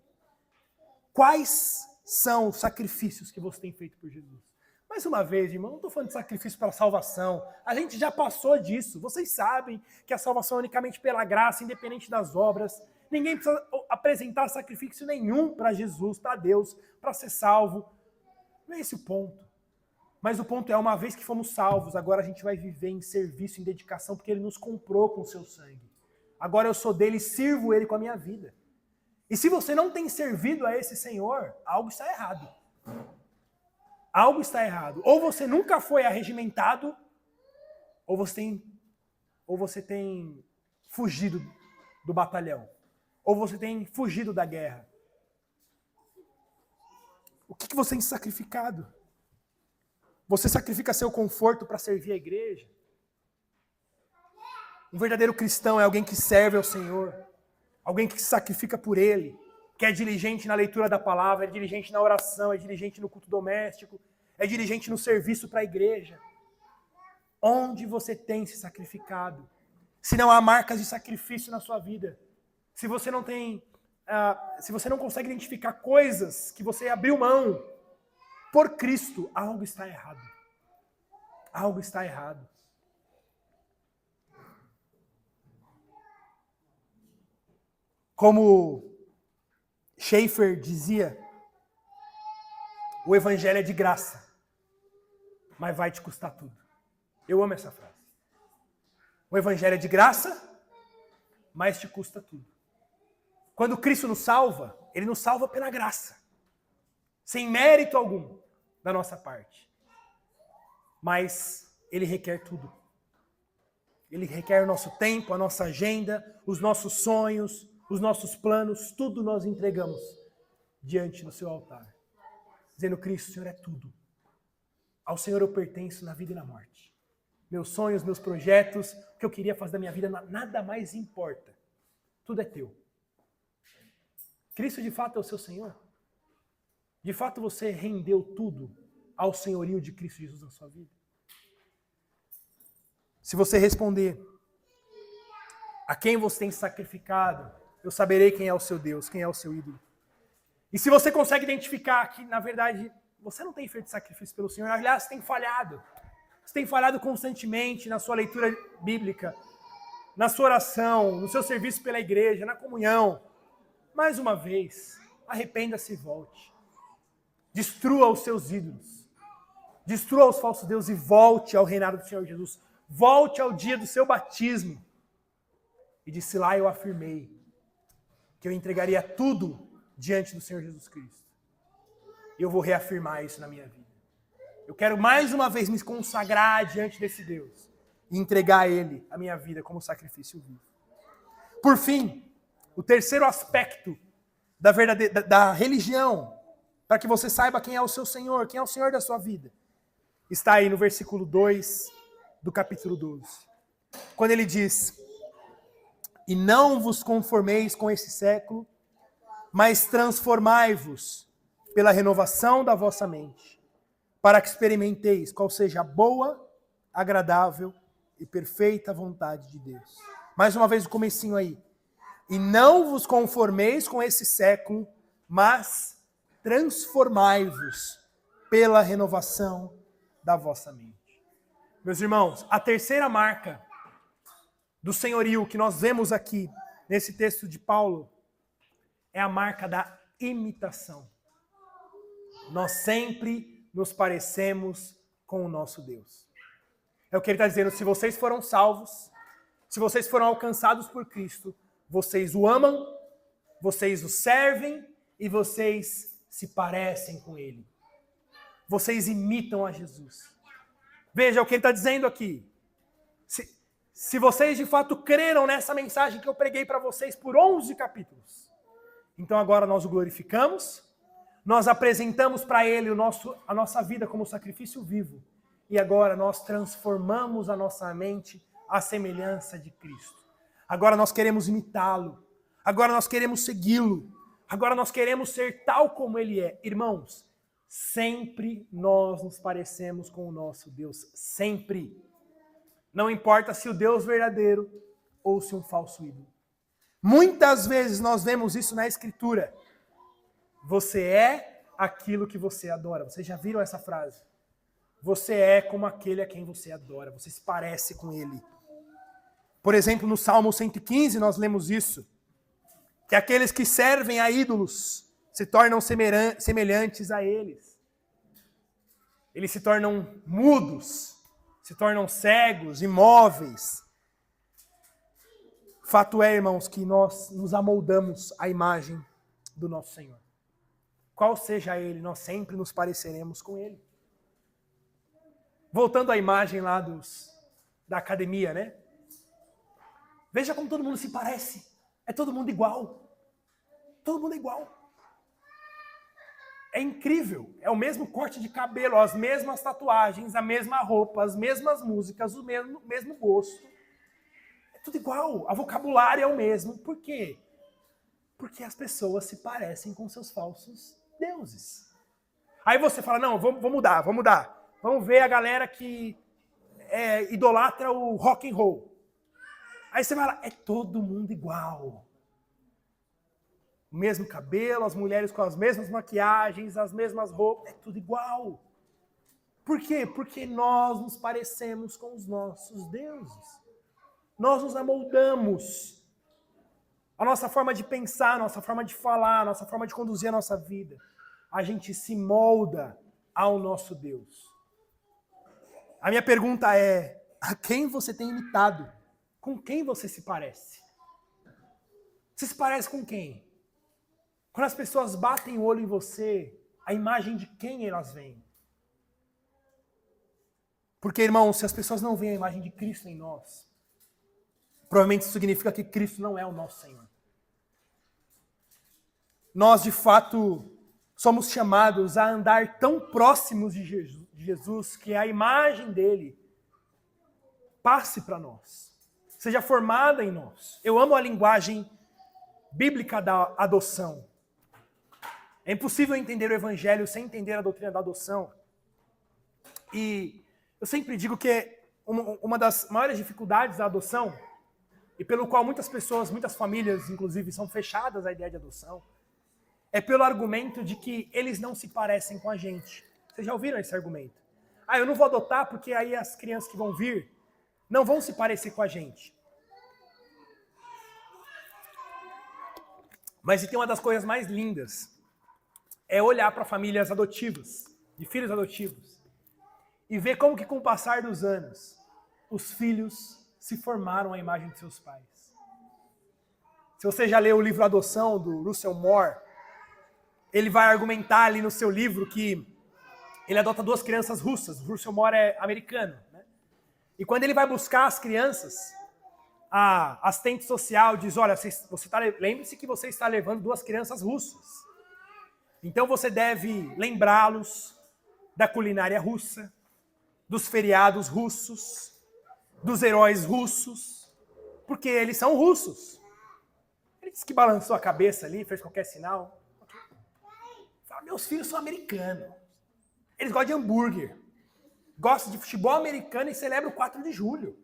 Quais são os sacrifícios que você tem feito por Jesus? Mais uma vez, irmão, não estou falando de sacrifício para a salvação. A gente já passou disso. Vocês sabem que a salvação é unicamente pela graça, independente das obras. Ninguém precisa apresentar sacrifício nenhum para Jesus, para Deus, para ser salvo. Não é esse o ponto. Mas o ponto é, uma vez que fomos salvos, agora a gente vai viver em serviço, em dedicação, porque Ele nos comprou com o seu sangue. Agora eu sou dele e sirvo Ele com a minha vida. E se você não tem servido a esse Senhor, algo está errado. Algo está errado. Ou você nunca foi arregimentado, ou você tem fugido do batalhão. Ou você tem fugido da guerra. O que você tem sacrificado? Você sacrifica seu conforto para servir a igreja? Um verdadeiro cristão é alguém que serve ao Senhor. Alguém que se sacrifica por Ele, que é diligente na leitura da palavra, é diligente na oração, é diligente no culto doméstico, é diligente no serviço para a igreja. Onde você tem se sacrificado? Se não há marcas de sacrifício na sua vida, se você não consegue identificar coisas que você abriu mão por Cristo, algo está errado. Algo está errado. Como Schaeffer dizia, o evangelho é de graça, mas vai te custar tudo. Eu amo essa frase. O evangelho é de graça, mas te custa tudo. Quando Cristo nos salva, Ele nos salva pela graça, sem mérito algum da nossa parte. Mas Ele requer tudo. Ele requer o nosso tempo, a nossa agenda, os nossos sonhos, os nossos planos, tudo nós entregamos diante do seu altar. Dizendo, Cristo, o Senhor é tudo. Ao Senhor eu pertenço na vida e na morte. Meus sonhos, meus projetos, o que eu queria fazer da minha vida, nada mais importa. Tudo é teu. Cristo de fato é o seu Senhor? De fato você rendeu tudo ao senhorio de Cristo Jesus na sua vida? Se você responder, a quem você tem sacrificado, eu saberei quem é o seu Deus, quem é o seu ídolo. E se você consegue identificar que, na verdade, você não tem feito sacrifício pelo Senhor, aliás, você tem falhado. Você tem falhado constantemente na sua leitura bíblica, na sua oração, no seu serviço pela igreja, na comunhão. Mais uma vez, arrependa-se e volte. Destrua os seus ídolos. Destrua os falsos deuses e volte ao reinado do Senhor Jesus. Volte ao dia do seu batismo. E disse lá, eu afirmei que eu entregaria tudo diante do Senhor Jesus Cristo. E eu vou reafirmar isso na minha vida. Eu quero mais uma vez me consagrar diante desse Deus e entregar a Ele a minha vida como sacrifício vivo. Por fim, o terceiro aspecto da religião, para que você saiba quem é o seu Senhor, quem é o Senhor da sua vida, está aí no versículo 2 do capítulo 12. Quando ele diz, e não vos conformeis com esse século, mas transformai-vos pela renovação da vossa mente, para que experimenteis qual seja a boa, agradável e perfeita vontade de Deus. Mais uma vez o comecinho aí. E não vos conformeis com esse século, mas transformai-vos pela renovação da vossa mente. Meus irmãos, a terceira marca do senhorio que nós vemos aqui nesse texto de Paulo é a marca da imitação. Nós sempre nos parecemos com o nosso Deus. É o que ele está dizendo, se vocês foram salvos, se vocês foram alcançados por Cristo, vocês o amam, vocês o servem e vocês se parecem com Ele. Vocês imitam a Jesus. Veja o que ele está dizendo aqui. Se vocês de fato creram nessa mensagem que eu preguei para vocês por 11 capítulos, então agora nós o glorificamos, nós apresentamos para Ele a nossa vida como sacrifício vivo. E agora nós transformamos a nossa mente à semelhança de Cristo. Agora nós queremos imitá-lo. Agora nós queremos segui-lo. Agora nós queremos ser tal como Ele é. Irmãos, sempre nós nos parecemos com o nosso Deus. Sempre. Não importa se o Deus verdadeiro ou se um falso ídolo. Muitas vezes nós vemos isso na Escritura. Você é aquilo que você adora. Vocês já viram essa frase? Você é como aquele a quem você adora. Você se parece com ele. Por exemplo, no Salmo 115 nós lemos isso. Que aqueles que servem a ídolos se tornam semelhantes a eles. Eles se tornam mudos, se tornam cegos, imóveis. Fato é, irmãos, que nós nos amoldamos à imagem do nosso Senhor. Qual seja Ele, nós sempre nos pareceremos com Ele. Voltando à imagem lá da academia, né? Veja como todo mundo se parece. É todo mundo igual. Todo mundo é igual. É incrível. É o mesmo corte de cabelo, as mesmas tatuagens, a mesma roupa, as mesmas músicas, o mesmo gosto. É tudo igual. O vocabulário é o mesmo. Por quê? Porque as pessoas se parecem com seus falsos deuses. Aí você fala, não, vamos mudar. Vamos ver a galera que idolatra o rock and roll. Aí você fala, é todo mundo igual. O mesmo cabelo, as mulheres com as mesmas maquiagens, as mesmas roupas, é tudo igual. Por quê? Porque nós nos parecemos com os nossos deuses. Nós nos amoldamos. A nossa forma de pensar, a nossa forma de falar, a nossa forma de conduzir a nossa vida. A gente se molda ao nosso Deus. A minha pergunta é, a quem você tem imitado? Com quem você se parece? Você se parece com quem? Quando as pessoas batem o olho em você, a imagem de quem elas veem? Porque, irmãos, se as pessoas não veem a imagem de Cristo em nós, provavelmente isso significa que Cristo não é o nosso Senhor. Nós, de fato, somos chamados a andar tão próximos de Jesus que a imagem dele passe para nós, seja formada em nós. Eu amo a linguagem bíblica da adoção. É impossível entender o evangelho sem entender a doutrina da adoção. E eu sempre digo que uma das maiores dificuldades da adoção, e pelo qual muitas pessoas, muitas famílias, inclusive, são fechadas à ideia de adoção, é pelo argumento de que eles não se parecem com a gente. Vocês já ouviram esse argumento? Ah, eu não vou adotar porque aí as crianças que vão vir não vão se parecer com a gente. Mas e tem uma das coisas mais lindas, é olhar para famílias adotivas, de filhos adotivos, e ver como que com o passar dos anos, os filhos se formaram à imagem de seus pais. Se você já leu o livro Adoção, do Russell Moore, ele vai argumentar ali no seu livro que ele adota 2 crianças russas. O Russell Moore é americano, né? E quando ele vai buscar as crianças, a assistente social diz, olha, lembre-se que você está levando 2 crianças russas. Então você deve lembrá-los da culinária russa, dos feriados russos, dos heróis russos, porque eles são russos. Ele disse que balançou a cabeça ali, fez qualquer sinal. Fala, meus filhos são americanos. Eles gostam de hambúrguer, gostam de futebol americano e celebram o 4 de julho.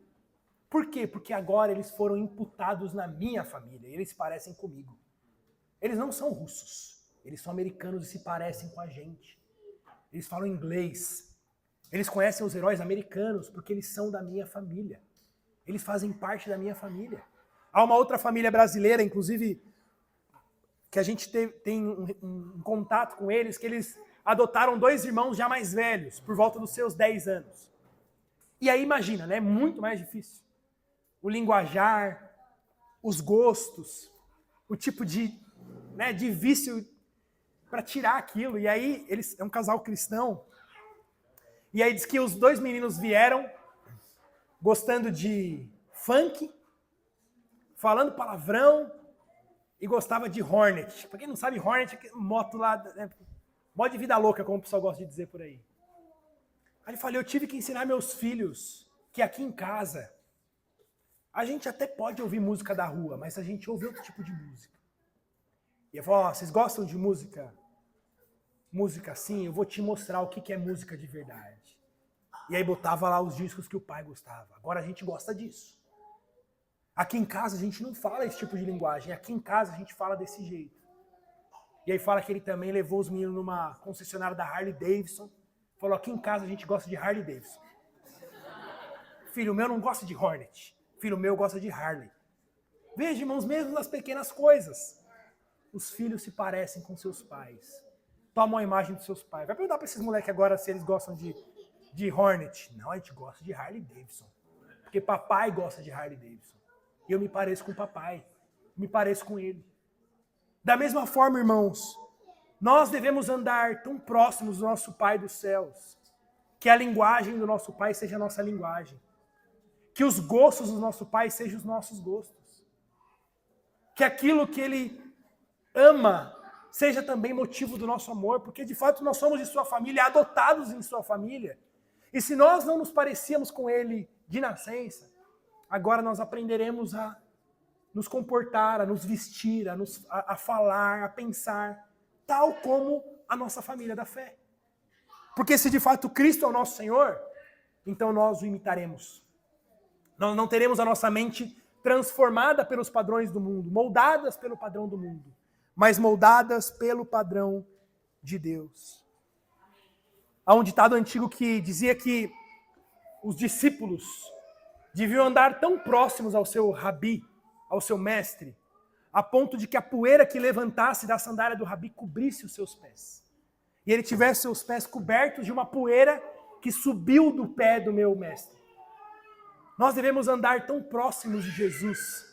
Por quê? Porque agora eles foram imputados na minha família e eles se parecem comigo. Eles não são russos, eles são americanos e se parecem com a gente. Eles falam inglês. Eles conhecem os heróis americanos porque eles são da minha família. Eles fazem parte da minha família. Há uma outra família brasileira, inclusive, que a gente tem um contato com eles, que eles adotaram 2 irmãos já mais velhos, por volta dos seus 10 anos. E aí imagina, né? É muito mais difícil. O linguajar, os gostos, o tipo de vício para tirar aquilo. E aí, eles é um casal cristão. E aí diz que os 2 meninos vieram gostando de funk, falando palavrão e gostava de Hornet. Pra quem não sabe, Hornet é moto lá, né? Modo de vida louca, como o pessoal gosta de dizer por aí. Aí ele falou, eu tive que ensinar meus filhos que aqui em casa a gente até pode ouvir música da rua, mas a gente ouve outro tipo de música. E eu falei, vocês gostam de música? Música assim? Eu vou te mostrar o que é música de verdade. E aí botava lá os discos que o pai gostava. Agora a gente gosta disso. Aqui em casa a gente não fala esse tipo de linguagem. Aqui em casa a gente fala desse jeito. E aí fala que ele também levou os meninos numa concessionária da Harley Davidson. Falou, aqui em casa a gente gosta de Harley Davidson. Filho meu não gosta de Hornet. Filho meu gosta de Harley. Veja, irmãos, mesmo nas pequenas coisas, os filhos se parecem com seus pais. Tomam a imagem dos seus pais. Vai perguntar para esses moleques agora se eles gostam de Hornet. Não, a gente gosta de Harley Davidson. Porque papai gosta de Harley Davidson. E eu me pareço com o papai. Me pareço com ele. Da mesma forma, irmãos, nós devemos andar tão próximos do nosso Pai dos céus, que a linguagem do nosso Pai seja a nossa linguagem. Que os gostos do nosso Pai sejam os nossos gostos. Que aquilo que Ele ama seja também motivo do nosso amor, porque de fato nós somos de sua família, adotados em sua família. E se nós não nos parecíamos com Ele de nascença, agora nós aprenderemos a nos comportar, a nos vestir, a falar, a pensar, tal como a nossa família da fé. Porque se de fato Cristo é o nosso Senhor, então nós o imitaremos. Nós não teremos a nossa mente transformada pelos padrões do mundo, moldadas pelo padrão do mundo, mas moldadas pelo padrão de Deus. Há um ditado antigo que dizia que os discípulos deviam andar tão próximos ao seu rabi, ao seu mestre, a ponto de que a poeira que levantasse da sandália do rabi cobrisse os seus pés. E ele tivesse seus pés cobertos de uma poeira que subiu do pé do meu mestre. Nós devemos andar tão próximos de Jesus,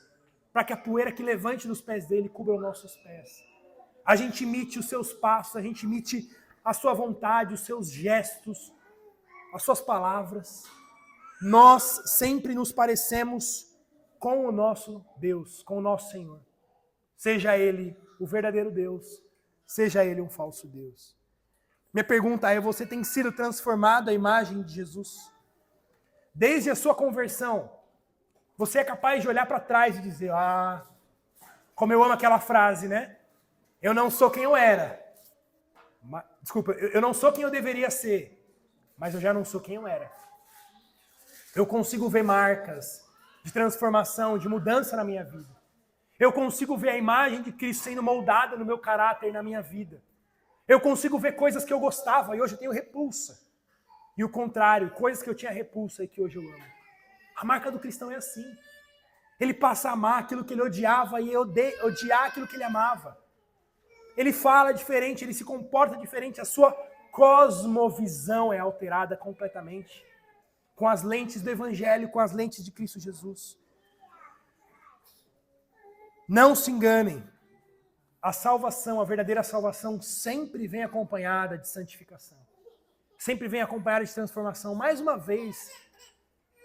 para que a poeira que levante dos pés dele cubra os nossos pés. A gente imite os seus passos, a gente imite a sua vontade, os seus gestos, as suas palavras. Nós sempre nos parecemos com o nosso Deus, com o nosso Senhor. Seja Ele o verdadeiro Deus, seja Ele um falso Deus. Minha pergunta é, você tem sido transformado à imagem de Jesus? Desde a sua conversão, você é capaz de olhar para trás e dizer, como eu amo aquela frase, né? Eu não sou quem eu era. Desculpa, eu não sou quem eu deveria ser, mas eu já não sou quem eu era. Eu consigo ver marcas de transformação, de mudança na minha vida. Eu consigo ver a imagem de Cristo sendo moldada no meu caráter e na minha vida. Eu consigo ver coisas que eu gostava e hoje eu tenho repulsa. E o contrário, coisas que eu tinha repulsa e que hoje eu amo. A marca do cristão é assim. Ele passa a amar aquilo que ele odiava e odiar aquilo que ele amava. Ele fala diferente, ele se comporta diferente, a sua cosmovisão é alterada completamente. Com as lentes do Evangelho, com as lentes de Cristo Jesus. Não se enganem. A salvação, a verdadeira salvação, sempre vem acompanhada de santificação. Sempre vem acompanhada de transformação. Mais uma vez,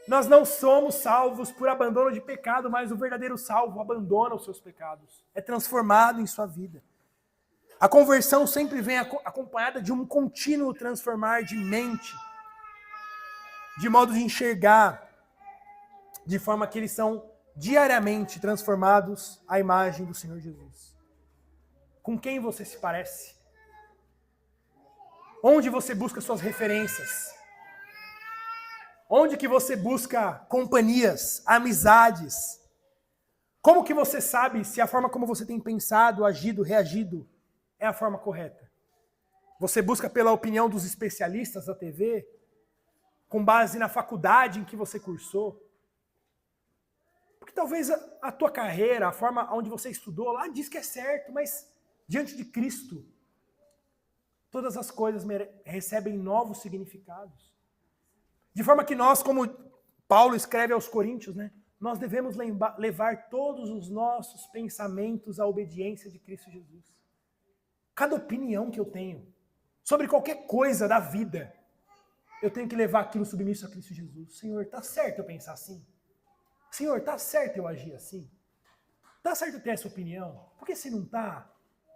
nós não somos salvos por abandono de pecado, mas o verdadeiro salvo abandona os seus pecados. É transformado em sua vida. A conversão sempre vem acompanhada de um contínuo transformar de mente, de modo de enxergar, de forma que eles são diariamente transformados à imagem do Senhor Jesus. Com quem você se parece? Onde você busca suas referências? Onde que você busca companhias, amizades? Como que você sabe se a forma como você tem pensado, agido, reagido é a forma correta? Você busca pela opinião dos especialistas da TV? Com base na faculdade em que você cursou? Porque talvez a tua carreira, a forma onde você estudou lá, diz que é certo, mas diante de Cristo, todas as coisas recebem novos significados. De forma que nós, como Paulo escreve aos Coríntios, né, nós devemos levar todos os nossos pensamentos à obediência de Cristo Jesus. Cada opinião que eu tenho sobre qualquer coisa da vida, eu tenho que levar aquilo submisso a Cristo Jesus. Senhor, está certo eu pensar assim? Senhor, está certo eu agir assim? Está certo eu ter essa opinião? Porque se não está,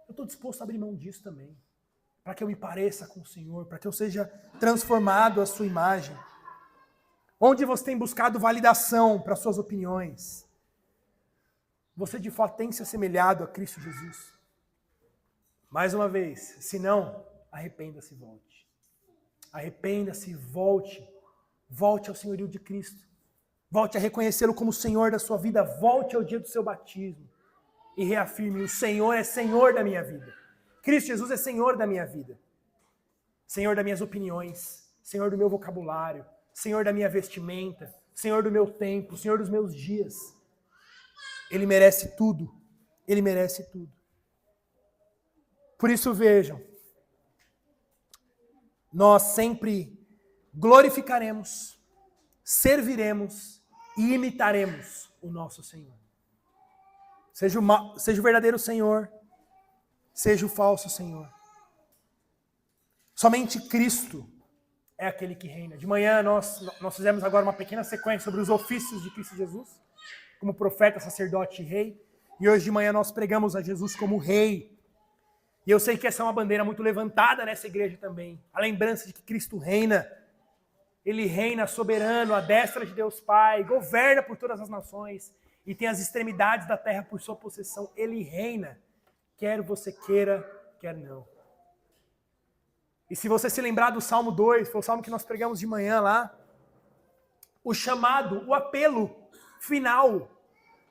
eu estou disposto a abrir mão disso também. Para que eu me pareça com o Senhor, para que eu seja transformado à sua imagem. Onde você tem buscado validação para suas opiniões? Você de fato tem se assemelhado a Cristo Jesus? Mais uma vez, se não, arrependa-se e volte. Arrependa-se e volte. Volte ao senhorio de Cristo. Volte a reconhecê-lo como Senhor da sua vida. Volte ao dia do seu batismo. E reafirme, o Senhor é Senhor da minha vida. Cristo Jesus é Senhor da minha vida. Senhor das minhas opiniões. Senhor do meu vocabulário. Senhor da minha vestimenta. Senhor do meu tempo. Senhor dos meus dias. Ele merece tudo. Ele merece tudo. Por isso vejam, nós sempre glorificaremos, serviremos e imitaremos o nosso Senhor. Seja o verdadeiro Senhor, seja o falso Senhor. Somente Cristo é aquele que reina. De manhã nós fizemos agora uma pequena sequência sobre os ofícios de Cristo Jesus, como profeta, sacerdote e rei. E hoje de manhã nós pregamos a Jesus como rei. E eu sei que essa é uma bandeira muito levantada nessa igreja também. A lembrança de que Cristo reina. Ele reina soberano, à destra de Deus Pai, governa por todas as nações e tem as extremidades da terra por sua possessão. Ele reina, quer você queira, quer não. E se você se lembrar do Salmo 2, foi o salmo que nós pregamos de manhã lá, o chamado, o apelo final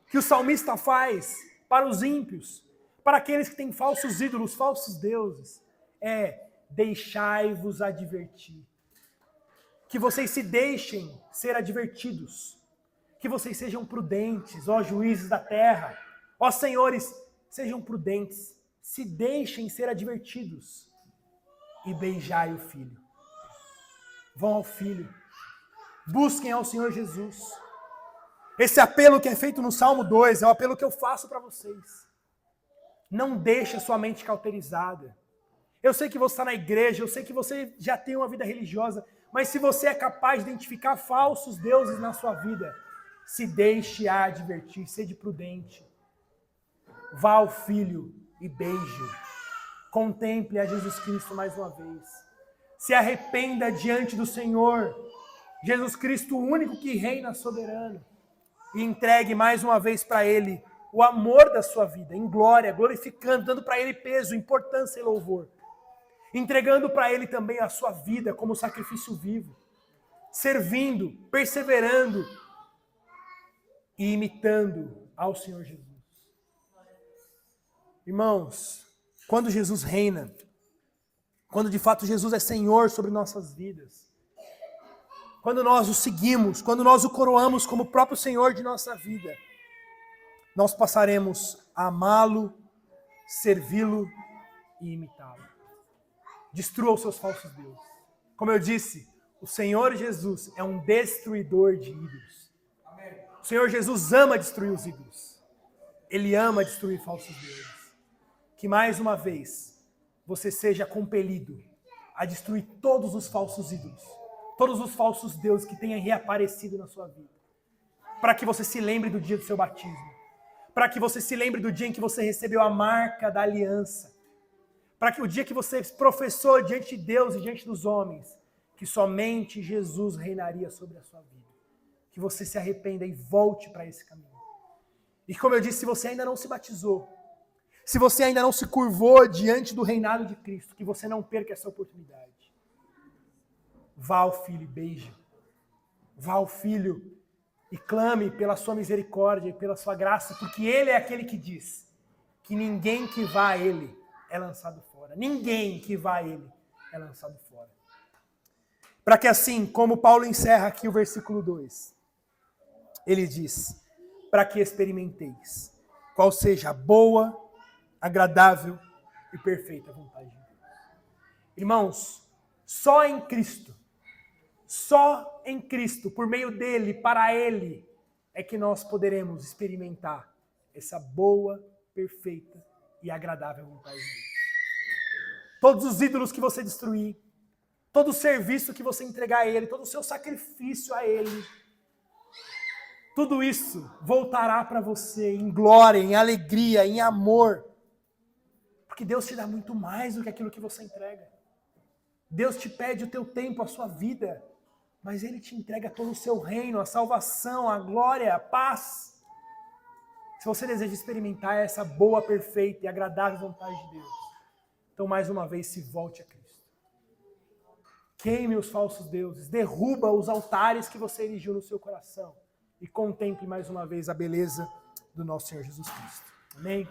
que o salmista faz para os ímpios, para aqueles que têm falsos ídolos, falsos deuses, é: deixai-vos advertir. Que vocês se deixem ser advertidos. Que vocês sejam prudentes, ó juízes da terra. Ó senhores, sejam prudentes. Se deixem ser advertidos. E beijai o Filho. Vão ao Filho. Busquem ao Senhor Jesus. Esse apelo que é feito no Salmo 2 é o apelo que eu faço para vocês. Não deixe a sua mente cauterizada. Eu sei que você está na igreja, eu sei que você já tem uma vida religiosa, mas se você é capaz de identificar falsos deuses na sua vida, Se deixe advertir, sede prudente. Vá ao Filho e beije. Contemple a Jesus Cristo mais uma vez. Se arrependa diante do Senhor, Jesus Cristo, o único que reina soberano. E entregue mais uma vez para Ele o amor da sua vida, em glória, glorificando, dando para Ele peso, importância e louvor. Entregando para Ele também a sua vida como sacrifício vivo. Servindo, perseverando e imitando ao Senhor Jesus. Irmãos, quando Jesus reina, quando de fato Jesus é Senhor sobre nossas vidas, quando nós o seguimos, quando nós o coroamos como o próprio Senhor de nossa vida, nós passaremos a amá-lo, servi-lo e imitá-lo. Destrua os seus falsos deuses. Como eu disse, o Senhor Jesus é um destruidor de ídolos. O Senhor Jesus ama destruir os ídolos. Ele ama destruir falsos deuses. Que mais uma vez você seja compelido a destruir todos os falsos ídolos, todos os falsos deuses que tenham reaparecido na sua vida. Para que você se lembre do dia do seu batismo. Para que você se lembre do dia em que você recebeu a marca da aliança. Para que o dia que você professou diante de Deus e diante dos homens, que somente Jesus reinaria sobre a sua vida. Que você se arrependa e volte para esse caminho. E como eu disse, se você ainda não se batizou, se você ainda não se curvou diante do reinado de Cristo, que você não perca essa oportunidade. Vá ao Filho e beije. Vá ao Filho e clame pela sua misericórdia e pela sua graça, porque Ele é aquele que diz que ninguém que vá a Ele é lançado fora. Ninguém que vá a Ele é lançado fora. Para que assim, como Paulo encerra aqui o versículo 2, ele diz, para que experimenteis qual seja a boa, agradável e perfeita vontade de Deus. Irmãos, só em Cristo, por meio dele, para ele, é que nós poderemos experimentar essa boa, perfeita e agradável vontade de Deus. Todos os ídolos que você destruir, todo o serviço que você entregar a Ele, todo o seu sacrifício a Ele, tudo isso voltará para você em glória, em alegria, em amor. Porque Deus te dá muito mais do que aquilo que você entrega. Deus te pede o teu tempo, a sua vida, mas Ele te entrega todo o seu reino, a salvação, a glória, a paz. Se você deseja experimentar essa boa, perfeita e agradável vontade de Deus, então mais uma vez se volte a Cristo. Queime os falsos deuses, derruba os altares que você erigiu no seu coração e contemple mais uma vez a beleza do nosso Senhor Jesus Cristo. Amém?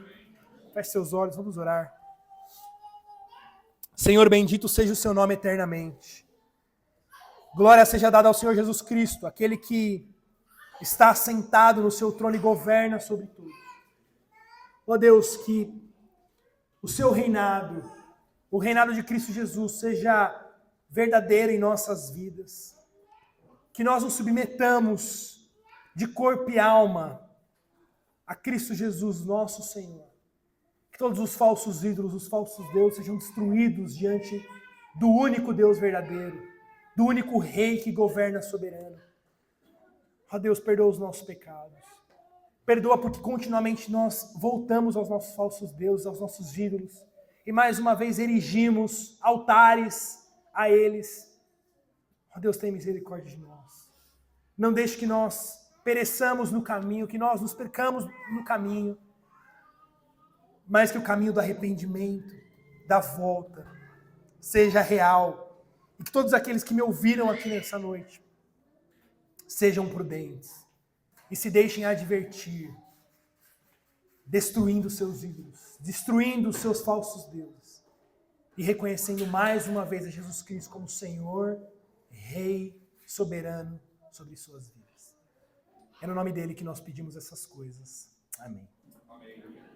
Feche seus olhos, vamos orar. Senhor, bendito seja o seu nome eternamente. Glória seja dada ao Senhor Jesus Cristo, aquele que está sentado no seu trono e governa sobre tudo. Ó Deus, que o seu reinado, o reinado de Cristo Jesus, seja verdadeiro em nossas vidas. Que nós nos submetamos de corpo e alma a Cristo Jesus, nosso Senhor. Que todos os falsos ídolos, os falsos deuses sejam destruídos diante do único Deus verdadeiro, do único Rei que governa soberano. Ó Deus, perdoa os nossos pecados. Perdoa porque continuamente nós voltamos aos nossos falsos deuses, aos nossos ídolos. E mais uma vez erigimos altares a eles. Ó Deus, tem misericórdia de nós. Não deixe que nós pereçamos no caminho, que nós nos percamos no caminho, mas que o caminho do arrependimento, da volta, seja real. E que todos aqueles que me ouviram aqui nessa noite sejam prudentes e se deixem advertir, destruindo seus ídolos, destruindo os seus falsos deuses e reconhecendo mais uma vez a Jesus Cristo como Senhor, Rei, soberano sobre suas vidas. É no nome dele que nós pedimos essas coisas. Amém. Amém.